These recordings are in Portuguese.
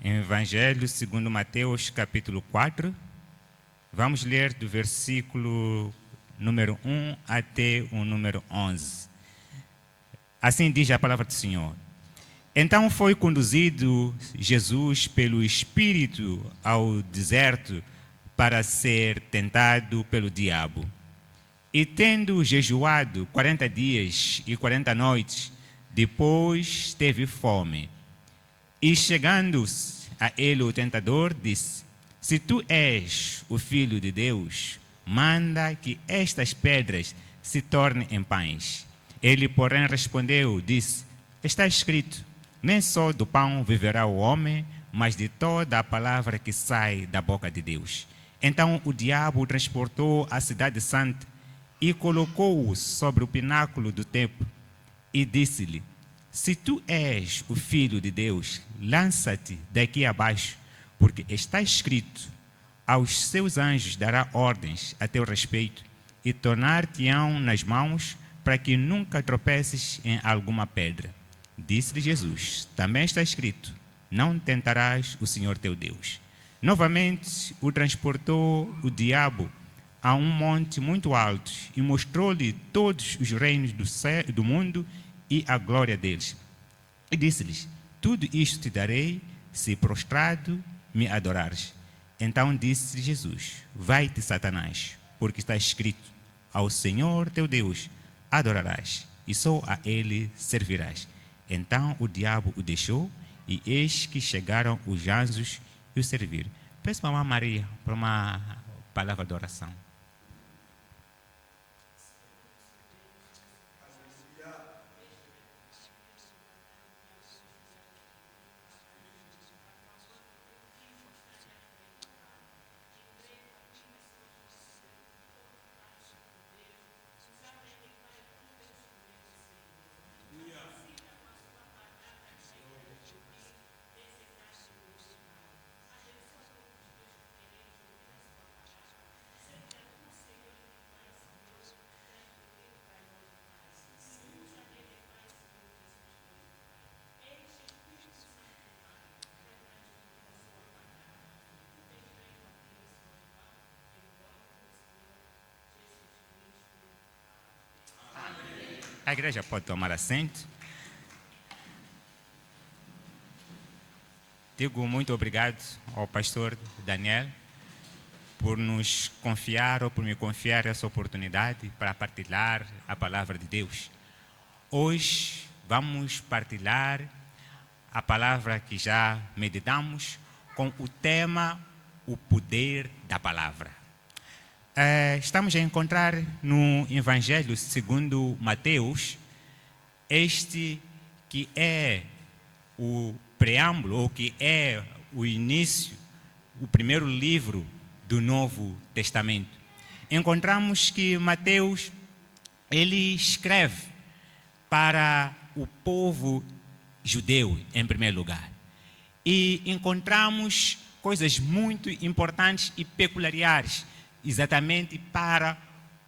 Evangelho segundo Mateus, capítulo 4. Vamos ler do versículo número 1 até o número 11. Assim diz a palavra do Senhor. Então foi conduzido Jesus pelo Espírito ao deserto para ser tentado pelo diabo. E tendo jejuado 40 dias e 40 noites, depois teve fome. E chegando a ele o tentador, disse: Se tu és o Filho de Deus, manda que estas pedras se tornem em pães. Ele, porém, respondeu, disse: Está escrito, nem só do pão viverá o homem, mas de toda a palavra que sai da boca de Deus. Então o diabo o transportou à cidade santa e colocou-o sobre o pináculo do templo e disse-lhe: Se tu és o Filho de Deus, lança-te daqui abaixo, porque está escrito: aos seus anjos dará ordens a teu respeito e tornar-te-ão nas mãos para que nunca tropeces em alguma pedra. Disse-lhe Jesus: Também está escrito: Não tentarás o Senhor teu Deus. Novamente o transportou o diabo a um monte muito alto e mostrou-lhe todos os reinos do mundo e a glória deles. E disse-lhes: Tudo isto te darei, se prostrado me adorares. Então disse Jesus: Vai-te, Satanás, porque está escrito: Ao Senhor teu Deus adorarás, e só a ele servirás. Então o diabo o deixou, e eis que chegaram os anjos e o serviram. Peço para a Mamãe Maria para uma palavra de oração. A igreja pode tomar assento. Digo muito obrigado ao pastor Daniel por nos confiar ou por me confiar essa oportunidade para partilhar a palavra de Deus. Hoje vamos partilhar a palavra que já meditamos com o tema O Poder da Palavra. Estamos a encontrar no Evangelho segundo Mateus, este que é o preâmbulo, ou que é o início, o primeiro livro do Novo Testamento. Encontramos que Mateus, ele escreve para o povo judeu, em primeiro lugar. E encontramos coisas muito importantes e peculiares, exatamente para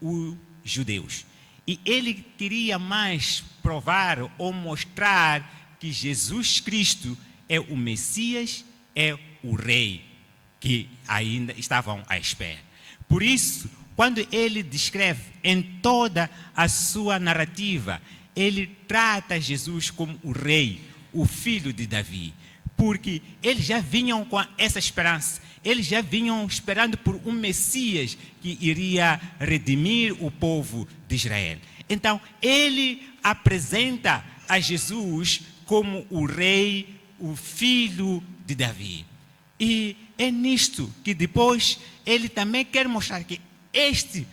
os judeus. E ele queria mais provar ou mostrar que Jesus Cristo é o Messias, é o Rei, que ainda estavam à espera. Por isso, quando ele descreve em toda a sua narrativa, ele trata Jesus como o Rei, o Filho de Davi, porque eles já vinham com essa esperança. Eles já vinham esperando por um Messias que iria redimir o povo de Israel. Então, ele apresenta a Jesus como o Rei, o Filho de Davi. E é nisto que depois ele também quer mostrar que este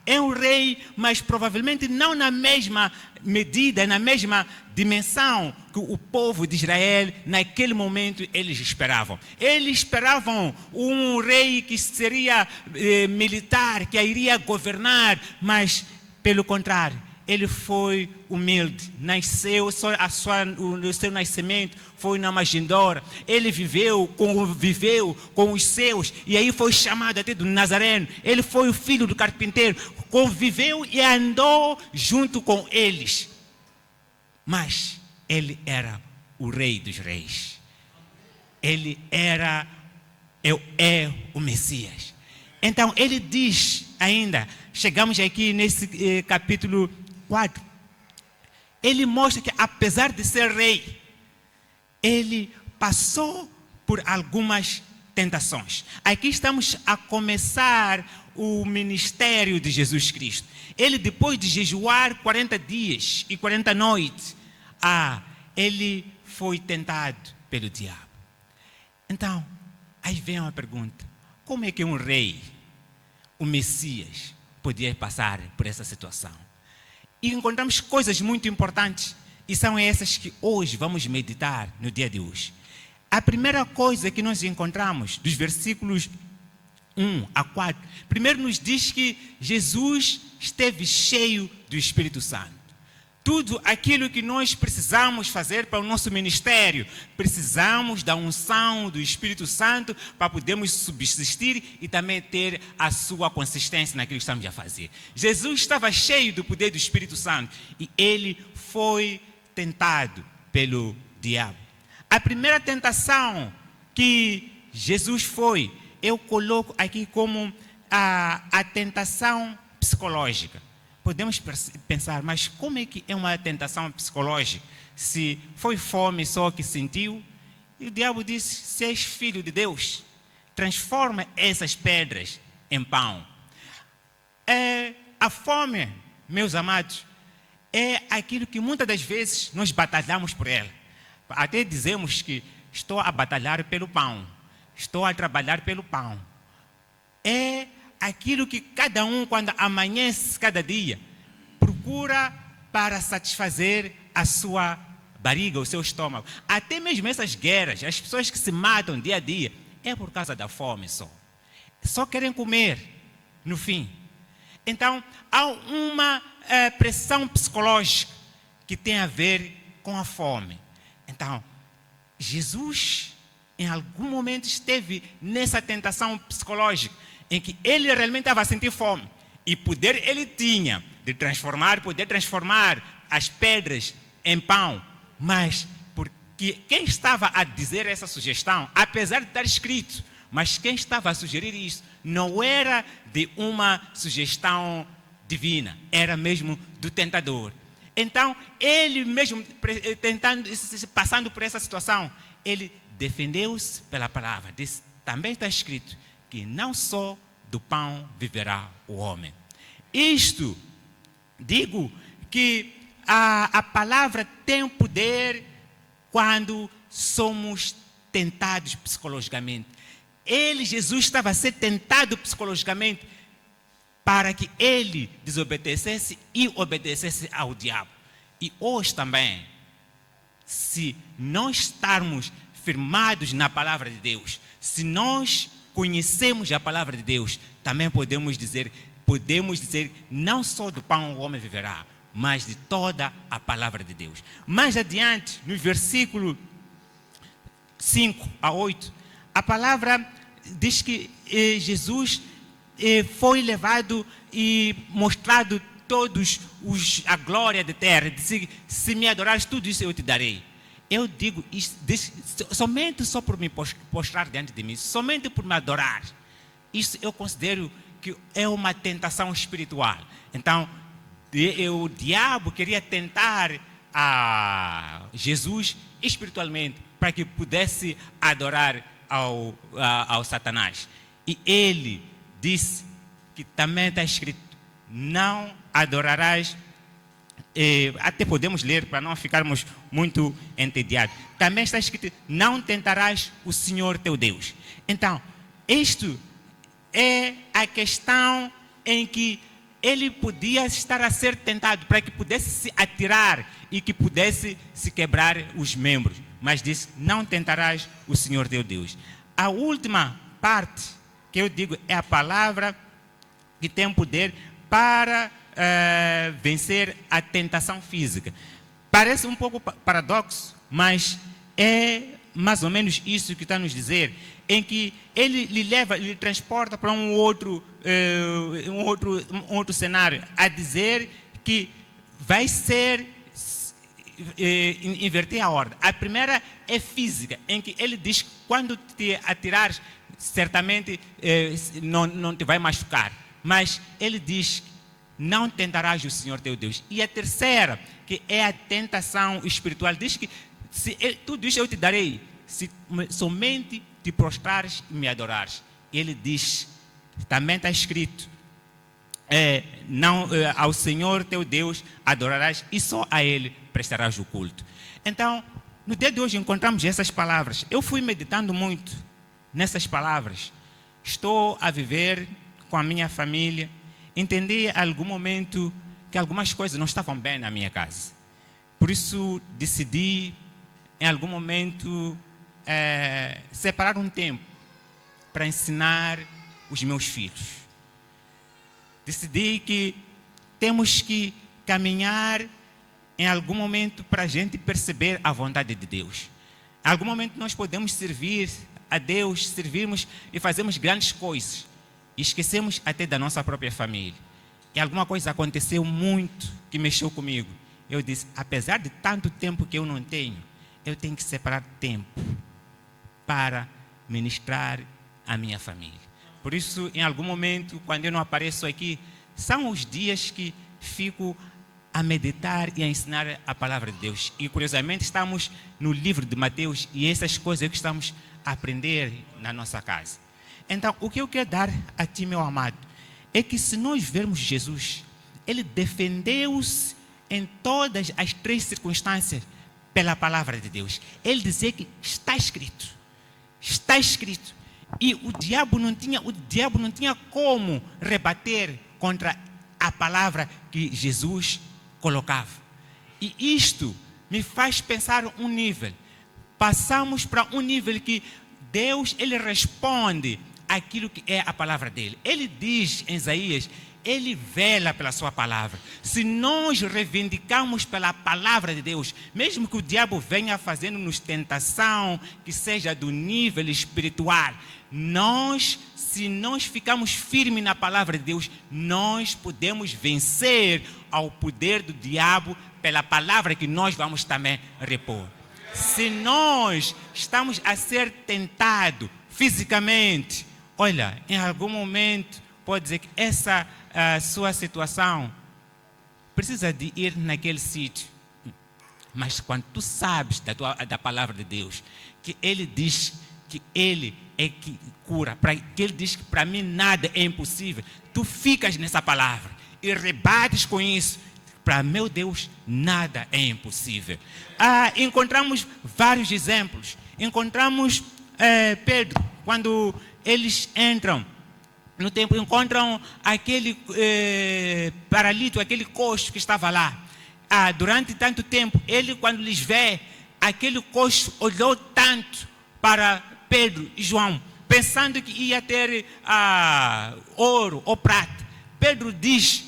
é um rei, mas provavelmente não na mesma medida, na mesma dimensão que o povo de Israel, naquele momento, eles esperavam. Eles esperavam um rei que seria militar, que iria governar, mas, pelo contrário, ele foi humilde, nasceu, o seu nascimento foi na manjedoura. Ele conviveu com os seus, e aí foi chamado até do Nazareno. Ele foi o filho do carpinteiro, conviveu e andou junto com eles. Mas ele era o Rei dos Reis. ele é o Messias. Então ele diz ainda, chegamos aqui nesse capítulo 4, ele mostra que apesar de ser rei, ele passou por algumas tentações. Aqui estamos a começar o ministério de Jesus Cristo. Ele, depois de jejuar 40 dias e 40 noites, ele foi tentado pelo diabo. Então, aí vem uma pergunta: como é que um rei, o Messias, podia passar por essa situação? E encontramos coisas muito importantes, e são essas que hoje vamos meditar no dia de hoje. A primeira coisa que nós encontramos dos versículos 1 a 4, primeiro nos diz que Jesus esteve cheio do Espírito Santo. Tudo aquilo que nós precisamos fazer para o nosso ministério, precisamos da unção do Espírito Santo para podermos subsistir e também ter a sua consistência naquilo que estamos a fazer. Jesus estava cheio do poder do Espírito Santo e ele foi tentado pelo diabo. A primeira tentação que Jesus foi, eu coloco aqui como a tentação psicológica. Podemos pensar, mas como é que é uma tentação psicológica? Se foi fome só que sentiu, e o diabo disse: se és filho de Deus, transforma essas pedras em pão. A fome, meus amados, é aquilo que muitas das vezes nós batalhamos por ela. Até dizemos que estou a batalhar pelo pão, estou a trabalhar pelo pão. É aquilo que cada um, quando amanhece cada dia, procura para satisfazer a sua barriga, o seu estômago. Até mesmo essas guerras, as pessoas que se matam dia a dia, é por causa da fome só. Só querem comer no fim. Então, há uma pressão psicológica que tem a ver com a fome. Então, Jesus, em algum momento, esteve nessa tentação psicológica, em que ele realmente estava a sentir fome. E poder ele tinha de poder transformar as pedras em pão. Mas porque quem estava a dizer essa sugestão, apesar de estar escrito, mas quem estava a sugerir isso, não era de uma sugestão divina, era mesmo do tentador. Então, ele mesmo passando por essa situação, ele defendeu-se pela palavra. Disse, também está escrito que não só do pão viverá o homem. Isto, digo que a palavra tem poder quando somos tentados psicologicamente. Jesus, estava a ser tentado psicologicamente para que ele desobedecesse e obedecesse ao diabo. E hoje também, se nós estarmos firmados na palavra de Deus, se nós conhecemos a palavra de Deus, também podemos dizer não só do pão o homem viverá, mas de toda a palavra de Deus. Mais adiante, no versículo 5 a 8, a palavra diz que Jesus foi levado e mostrado todos a glória da terra. Disse, se me adorares, tudo isso eu te darei. Eu digo isso somente só por me postrar diante de mim, somente por me adorar. Isso eu considero que é uma tentação espiritual. Então, o diabo queria tentar a Jesus espiritualmente para que pudesse adorar ao Satanás. E ele disse que também está escrito: não adorarás. Até podemos ler para não ficarmos muito entediados. Também está escrito: não tentarás o Senhor teu Deus. Então, isto é a questão em que ele podia estar a ser tentado para que pudesse se atirar e que pudesse se quebrar os membros. Mas disse: não tentarás o Senhor teu Deus. A última parte que eu digo é a palavra que tem poder para vencer a tentação física. Parece um pouco paradoxo, mas é mais ou menos isso que está a nos dizer, em que ele lhe transporta para um outro cenário, a dizer que vai ser inverter a ordem. A primeira é física, em que ele diz que quando te atirares, certamente não te vai machucar. Mas ele diz, não tentarás o Senhor teu Deus. E a terceira, que é a tentação espiritual, diz que se tudo isso eu te darei, se somente te prostrares e me adorares. Ele diz, também está escrito, ao Senhor teu Deus adorarás e só a Ele prestarás o culto. Então, no dia de hoje encontramos essas palavras. Eu fui meditando muito nessas palavras. Estou a viver com a minha família. Entendi em algum momento que algumas coisas não estavam bem na minha casa. Por isso decidi, em algum momento, separar um tempo para ensinar os meus filhos. Decidi que temos que caminhar em algum momento para a gente perceber a vontade de Deus. Em algum momento nós podemos servir a Deus, servirmos e fazermos grandes coisas. E esquecemos até da nossa própria família. E alguma coisa aconteceu muito que mexeu comigo. Eu disse, apesar de tanto tempo que eu não tenho, eu tenho que separar tempo para ministrar a minha família. Por isso, em algum momento, quando eu não apareço aqui, são os dias que fico a meditar e a ensinar a palavra de Deus. E, curiosamente, estamos no livro de Mateus e essas coisas que estamos a aprender na nossa casa. Então, o que eu quero dar a ti, meu amado, é que se nós vermos Jesus, ele defendeu-se em todas as três circunstâncias pela palavra de Deus. Ele dizia que está escrito. Está escrito. E o diabo não tinha como rebater contra a palavra que Jesus colocava. E isto me faz pensar um nível. Passamos para um nível que Deus, ele responde aquilo que é a palavra dele. Ele diz em Isaías, ele vela pela sua palavra. Se nós reivindicamos pela palavra de Deus, mesmo que o diabo venha fazendo-nos tentação, que seja do nível espiritual, se nós ficarmos firmes na palavra de Deus, nós podemos vencer ao poder do diabo pela palavra que nós vamos também repor. Se nós estamos a ser tentados fisicamente, olha, em algum momento pode dizer que essa sua situação precisa de ir naquele sítio. Mas quando tu sabes da palavra de Deus, que ele diz que ele é que cura, que ele diz que para mim nada é impossível, tu ficas nessa palavra e rebates com isso. Para meu Deus, nada é impossível. Encontramos vários exemplos. Encontramos Pedro, quando eles entram no templo, encontram aquele paralítico, aquele coxo que estava lá. Durante tanto tempo, ele, quando lhes vê, aquele coxo olhou tanto para Pedro e João, pensando que ia ter ouro ou prata. Pedro diz,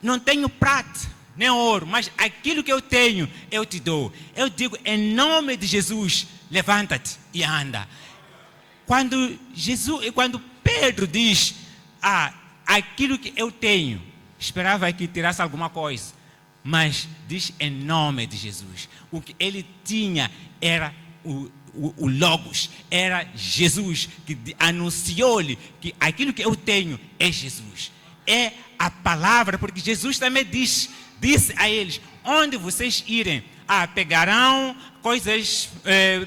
não tenho prata nem ouro, mas aquilo que eu tenho, eu te dou. Eu digo, em nome de Jesus, levanta-te e anda. Quando Pedro diz, aquilo que eu tenho, esperava que tirasse alguma coisa, mas diz em nome de Jesus. O que ele tinha era o Logos, era Jesus, que anunciou-lhe que aquilo que eu tenho é Jesus. É a palavra, porque Jesus também disse a eles, onde vocês irem, pegarão coisas,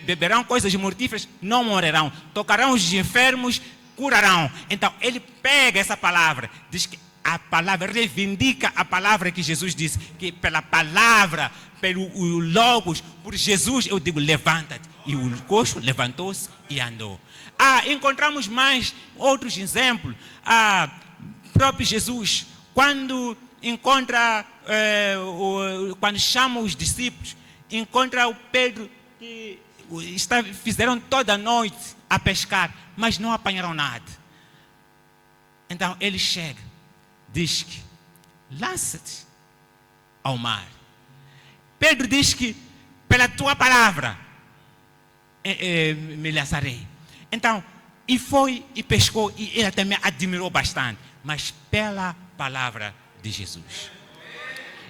beberão coisas mortíferas, não morrerão, tocarão os enfermos, curarão. Então ele pega essa palavra, diz que a palavra reivindica a palavra que Jesus disse, que pela palavra, pelo Logos, por Jesus, eu digo levanta-te. E o coxo levantou-se e andou. Encontramos mais outros exemplos. Próprio Jesus, quando encontra, quando chama os discípulos, encontra o Pedro que fizeram toda a noite a pescar, mas não apanharam nada. Então ele chega, diz que lança-te ao mar. Pedro diz que pela tua palavra me lançarei. Então, e foi e pescou, e ele também admirou bastante, mas pela palavra de Jesus.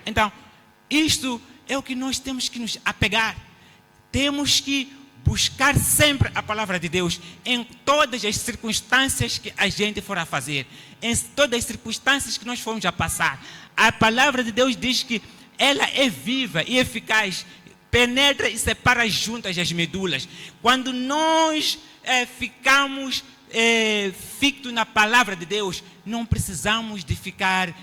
Então, isto é o que nós temos que nos apegar. Temos que buscar sempre a palavra de Deus em todas as circunstâncias que a gente for a fazer, em todas as circunstâncias que nós formos a passar. A palavra de Deus diz que ela é viva e eficaz, penetra e separa as juntas e as medulas. Quando nós ficamos fictos na palavra de Deus, não precisamos de ficar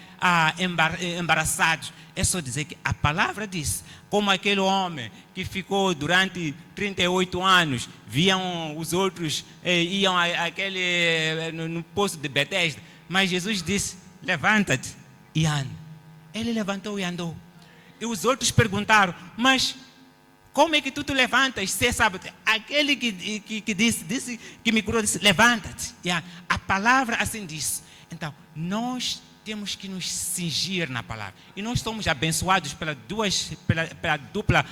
embaraçados. É só dizer que a palavra diz, como aquele homem que ficou durante 38 anos, viam os outros, iam no poço de Betesda, mas Jesus disse, levanta-te e anda. Ele levantou e andou. E os outros perguntaram, mas como é que tu te levantas? Você sabe, aquele que disse que me curou, disse, levanta-te. A palavra assim diz. Então, nós temos que nos cingir na palavra. E nós somos abençoados pela dupla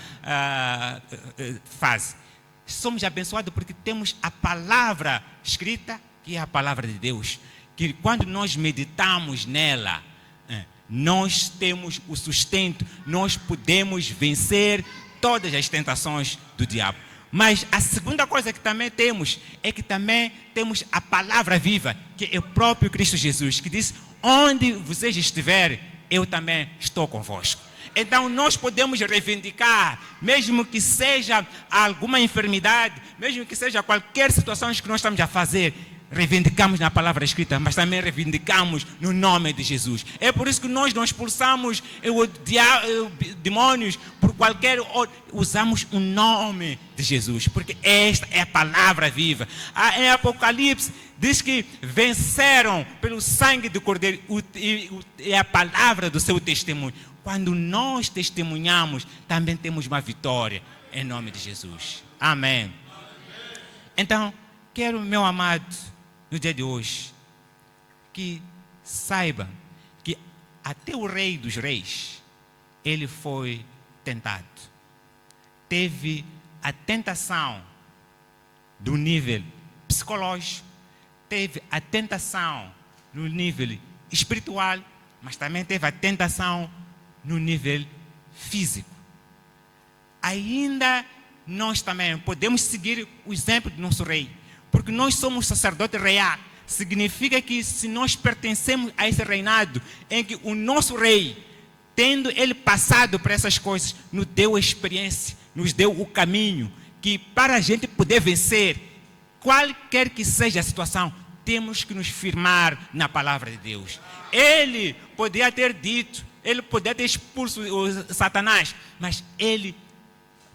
fase. Somos abençoados porque temos a palavra escrita, que é a palavra de Deus. Que quando nós meditamos nela, nós temos o sustento, nós podemos vencer todas as tentações do diabo. Mas a segunda coisa que também temos, é que também temos a palavra viva, que é o próprio Cristo Jesus, que diz, onde vocês estiverem, eu também estou convosco. Então nós podemos reivindicar, mesmo que seja alguma enfermidade, mesmo que seja qualquer situação que nós estamos a fazer, reivindicamos na palavra escrita, mas também reivindicamos no nome de Jesus. É por isso que nós não expulsamos demônios por qualquer outro, usamos o nome de Jesus, porque esta é a palavra viva. Em Apocalipse diz que venceram pelo sangue do Cordeiro e a palavra do seu testemunho. Quando nós testemunhamos, também temos uma vitória em nome de Jesus. Amém. Então, quero, meu amado, no dia de hoje, que saiba que até o Rei dos Reis, ele foi tentado. Teve a tentação do nível psicológico, teve a tentação no nível espiritual, mas também teve a tentação no nível físico. Ainda nós também podemos seguir o exemplo do nosso rei, porque nós somos sacerdote real. Significa que se nós pertencemos a esse reinado, em que o nosso rei, tendo ele passado por essas coisas, nos deu a experiência, nos deu o caminho, que para a gente poder vencer, qualquer que seja a situação, temos que nos firmar na palavra de Deus. Ele poderia ter dito, ele poderia ter expulso o Satanás, mas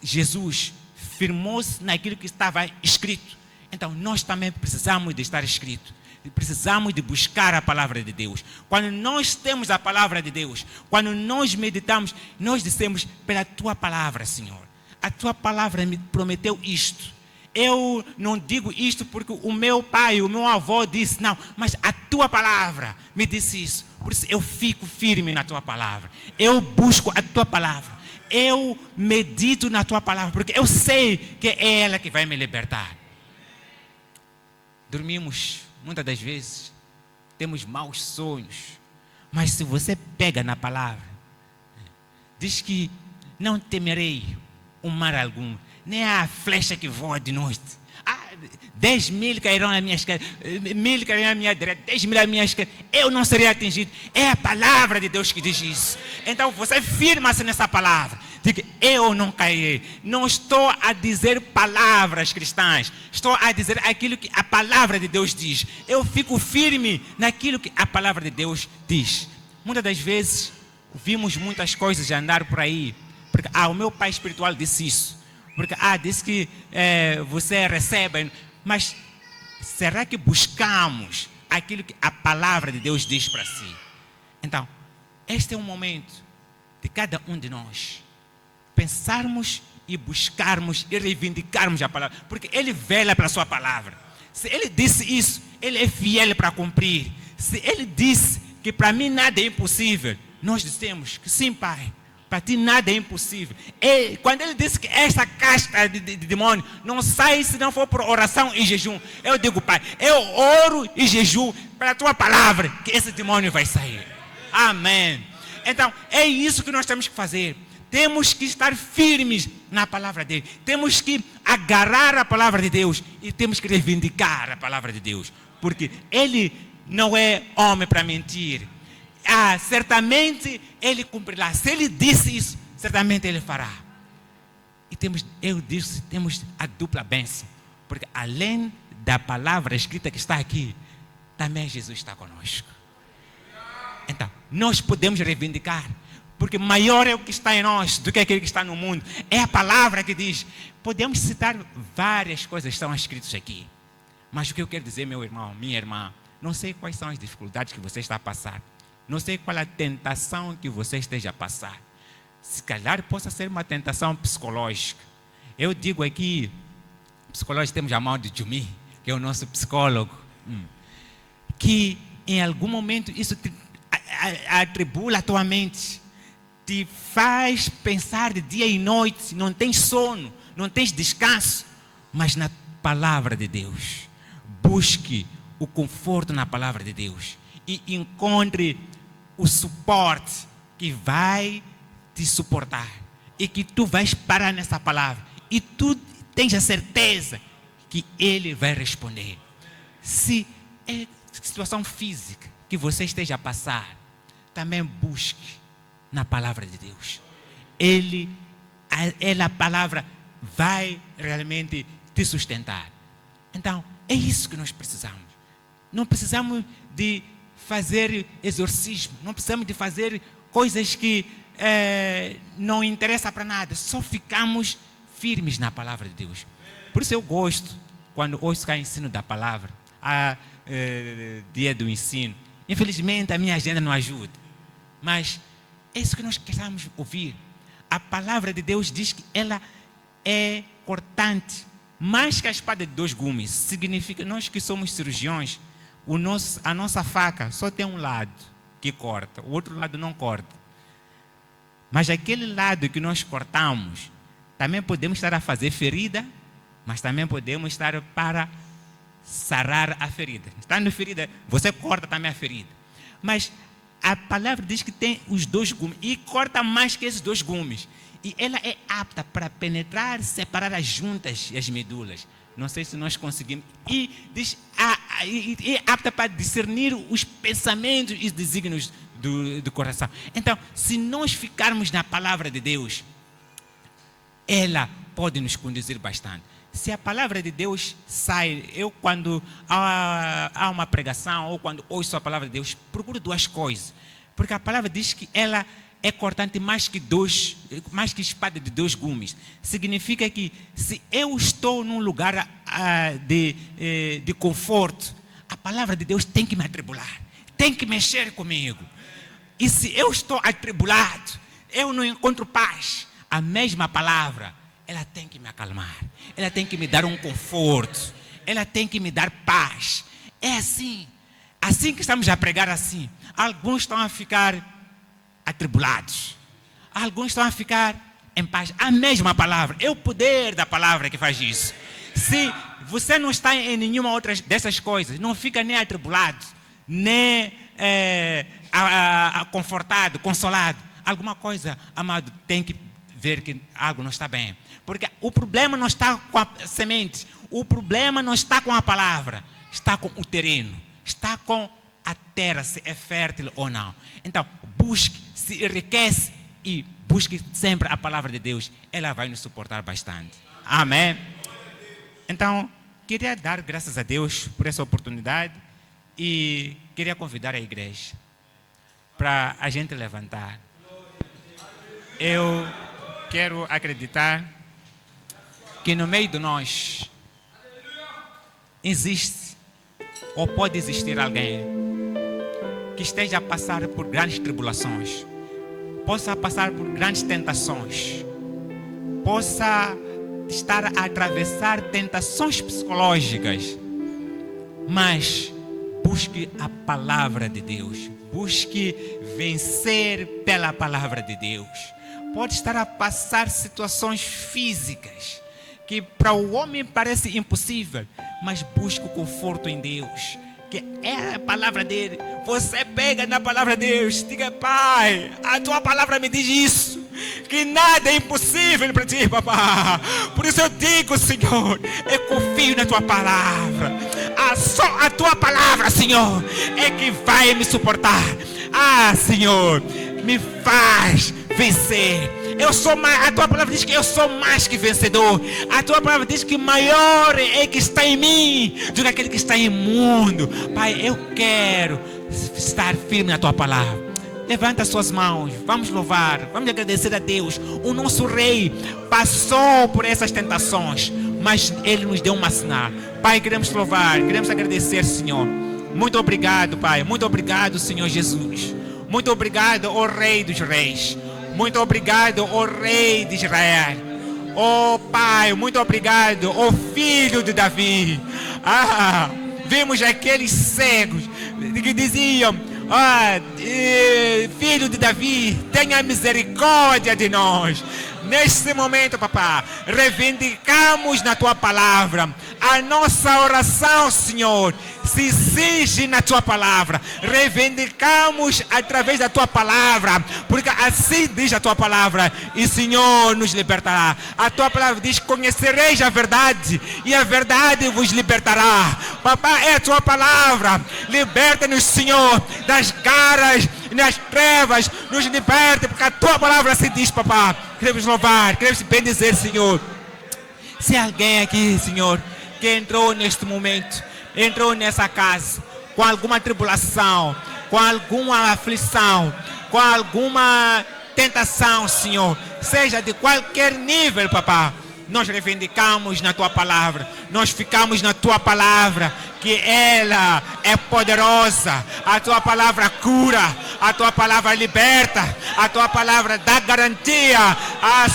Jesus, firmou-se naquilo que estava escrito. Então, nós também precisamos de estar escrito. Precisamos de buscar a palavra de Deus. Quando nós temos a palavra de Deus, quando nós meditamos, nós dissemos, pela tua palavra, Senhor, a tua palavra me prometeu isto. Eu não digo isto porque o meu pai, o meu avô disse, não, mas a tua palavra me disse isso. Por isso eu fico firme na tua palavra. Eu busco a tua palavra. Eu medito na tua palavra, porque eu sei que é ela que vai me libertar. Dormimos, muitas das vezes, temos maus sonhos, mas se você pega na palavra, diz que não temerei o mal algum, nem a flecha que voa de noite. 10.000 cairão na minha esquerda, 1.000 cairão na minha direita, 10.000 na minha esquerda, eu não serei atingido. É a palavra de Deus que diz isso. Então você firma-se nessa palavra. Diga, eu não cairei. Não estou a dizer palavras cristãs, estou a dizer aquilo que a palavra de Deus diz. Eu fico firme naquilo que a palavra de Deus diz. Muitas das vezes vimos muitas coisas andar por aí, porque o meu pai espiritual disse isso, porque disse que você recebe, mas será que buscamos aquilo que a palavra de Deus diz para si? Então, este é o momento de cada um de nós pensarmos e buscarmos e reivindicarmos a palavra, porque ele vela pela sua palavra. Se ele disse isso, ele é fiel para cumprir. Se ele disse que para mim nada é impossível, nós dissemos que sim, Pai, para ti nada é impossível. Quando ele disse que esta casta de demônio não sai se não for por oração e jejum, eu digo, Pai, eu oro e jejum pela tua palavra, que esse demônio vai sair. Amém. Então, é isso que nós temos que fazer. temos que estar firmes na palavra dele. Temos que agarrar a palavra de Deus e temos que reivindicar a palavra de Deus. Porque ele não é homem para mentir. Certamente ele cumprirá. Se ele disse isso, certamente ele fará. E temos a dupla bênção. Porque além da palavra escrita que está aqui, também Jesus está conosco. Então, nós podemos reivindicar. Porque maior é o que está em nós do que aquele que está no mundo. É a palavra que diz. Podemos citar várias coisas que estão escritas aqui. Mas o que eu quero dizer, meu irmão, minha irmã, não sei quais são as dificuldades que você está a passar. Não sei qual a tentação que você esteja a passar. Se calhar possa ser uma tentação psicológica. Eu digo aqui, psicológico, temos a mão de Jumi, que é o nosso psicólogo, que em algum momento isso atribula a tua mente, te faz pensar de dia e noite, não tens sono, não tens descanso, mas na palavra de Deus. Busque o conforto na palavra de Deus e encontre o suporte que vai te suportar e que tu vais parar nessa palavra e tu tens a certeza que ele vai responder. Se é situação física que você esteja a passar, também busque na palavra de Deus. A palavra vai realmente te sustentar. Então, é isso que nós precisamos. Não precisamos de fazer exorcismo, não precisamos de fazer coisas que não interessam para nada. Só ficamos firmes na palavra de Deus. Por isso eu gosto, quando ouço o ensino da palavra, dia do ensino. Infelizmente a minha agenda não ajuda, mas é isso que nós queremos ouvir. A palavra de Deus diz que ela é cortante, mais que a espada de 2 gumes. Significa, nós que somos cirurgiões, a nossa faca só tem um lado que corta, o outro lado não corta. Mas aquele lado que nós cortamos, também podemos estar a fazer ferida, mas também podemos estar para sarar a ferida. Estando ferida, você corta também a ferida. Mas a palavra diz que tem os 2 gumes e corta mais que esses 2 gumes. E ela é apta para penetrar, separar as juntas e as medulas. Não sei se nós conseguimos. E diz, é apta para discernir os pensamentos e os desígnios do coração. Então, se nós ficarmos na palavra de Deus, ela pode nos conduzir bastante. Se a palavra de Deus sai, eu quando há uma pregação ou quando ouço a palavra de Deus, procuro 2 coisas. Porque a palavra diz que ela é cortante mais que espada de 2 gumes. Significa que se eu estou num lugar de conforto, a palavra de Deus tem que me atribular, tem que mexer comigo. E se eu estou atribulado, eu não encontro paz, a mesma palavra, ela tem que me acalmar, ela tem que me dar um conforto, ela tem que me dar paz. É assim que estamos a pregar assim. Alguns estão a ficar atribulados, alguns estão a ficar em paz. A mesma palavra, é o poder da palavra que faz isso. Se você não está em nenhuma outra dessas coisas, não fica nem atribulado, nem confortado, consolado. Alguma coisa, amado, tem que ver que algo não está bem. Porque o problema não está com a semente, o problema não está com a palavra, está com o terreno, está com a terra, se é fértil ou não. Então, busque, se enriquece e busque sempre a palavra de Deus. Ela vai nos suportar bastante. Amém? Então, queria dar graças a Deus por essa oportunidade e queria convidar a igreja para a gente levantar. Eu quero acreditar que no meio de nós existe ou pode existir alguém que esteja a passar por grandes tribulações, possa passar por grandes tentações, possa estar a atravessar tentações psicológicas, mas busque a palavra de Deus, busque vencer pela palavra de Deus. Pode estar a passar situações físicas que para o homem parece impossível, mas busque o conforto em Deus, que é a palavra dele. Você pega na palavra de Deus, diga: Pai, a tua palavra me diz isso, que nada é impossível para ti, papá. Por isso eu digo, Senhor, eu confio na tua palavra. Só a tua palavra, Senhor, é que vai me suportar. Senhor, me faz vencer. Eu sou mais, a tua palavra diz que eu sou mais que vencedor. A tua palavra diz que maior é que está em mim do que aquele que está em mundo. Pai, eu quero estar firme na tua palavra. Levanta as suas mãos, vamos louvar, vamos agradecer a Deus. O nosso rei passou por essas tentações, mas ele nos deu uma sinal. Pai, queremos louvar, queremos agradecer, Senhor. Muito obrigado, Pai. Muito obrigado, Senhor Jesus. Muito obrigado, ó Rei dos Reis. Muito obrigado, ó Rei de Israel. Pai, muito obrigado, ó Filho de Davi. Vimos aqueles cegos que diziam: Filho de Davi, tenha misericórdia de nós. Neste momento, papá, reivindicamos na tua palavra. A nossa oração, Senhor, se exige na tua palavra. Reivindicamos através da tua palavra, porque assim diz a tua palavra, e Senhor nos libertará. A tua palavra diz: conhecereis a verdade, e a verdade vos libertará. Papá, é a tua palavra. Liberta-nos, Senhor, das garras e nas trevas. Nos liberte, porque a tua palavra se diz, papá. Queremos louvar, queremos bendizer, Senhor. Se alguém aqui, Senhor, que entrou neste momento, entrou nessa casa com alguma tribulação, com alguma aflição, com alguma tentação, Senhor, seja de qualquer nível, papá, nós reivindicamos na tua palavra, nós ficamos na tua palavra, que ela é poderosa, a tua palavra cura, a tua palavra liberta, a tua palavra dá garantia.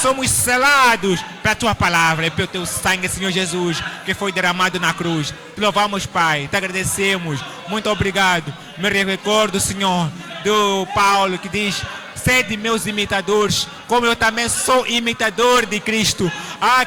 Somos selados pela tua palavra e pelo teu sangue, Senhor Jesus, que foi derramado na cruz. Te louvamos, Pai, te agradecemos, muito obrigado. Me recordo, Senhor, do Paulo que diz: sede meus imitadores, como eu também sou imitador de Cristo.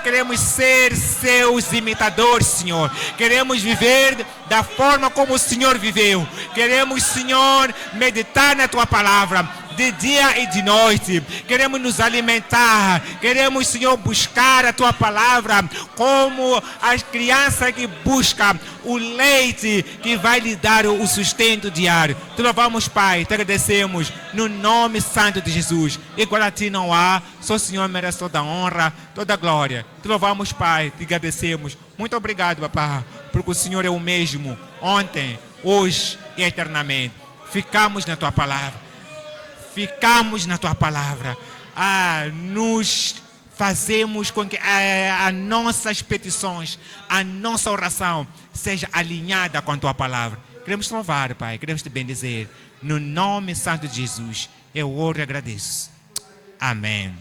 Queremos ser seus imitadores, Senhor. Queremos viver da forma como o Senhor viveu. Queremos, Senhor, meditar na tua palavra de dia e de noite. Queremos nos alimentar. Queremos, Senhor, buscar a tua palavra como as crianças que buscam o leite que vai lhe dar o sustento diário. Te louvamos, Pai, te agradecemos no nome santo de Jesus. Igual a ti não há, só o Senhor merece toda a honra, toda a glória. Te louvamos, Pai, te agradecemos. Muito obrigado, papá, porque o Senhor é o mesmo ontem, hoje e eternamente. Ficamos na tua palavra. Ficamos na tua palavra. Nos fazemos com que as nossas petições, a nossa oração seja alinhada com a tua palavra. Queremos te louvar, Pai, queremos te bendizer. No nome santo de Jesus, eu oro e agradeço. Amém.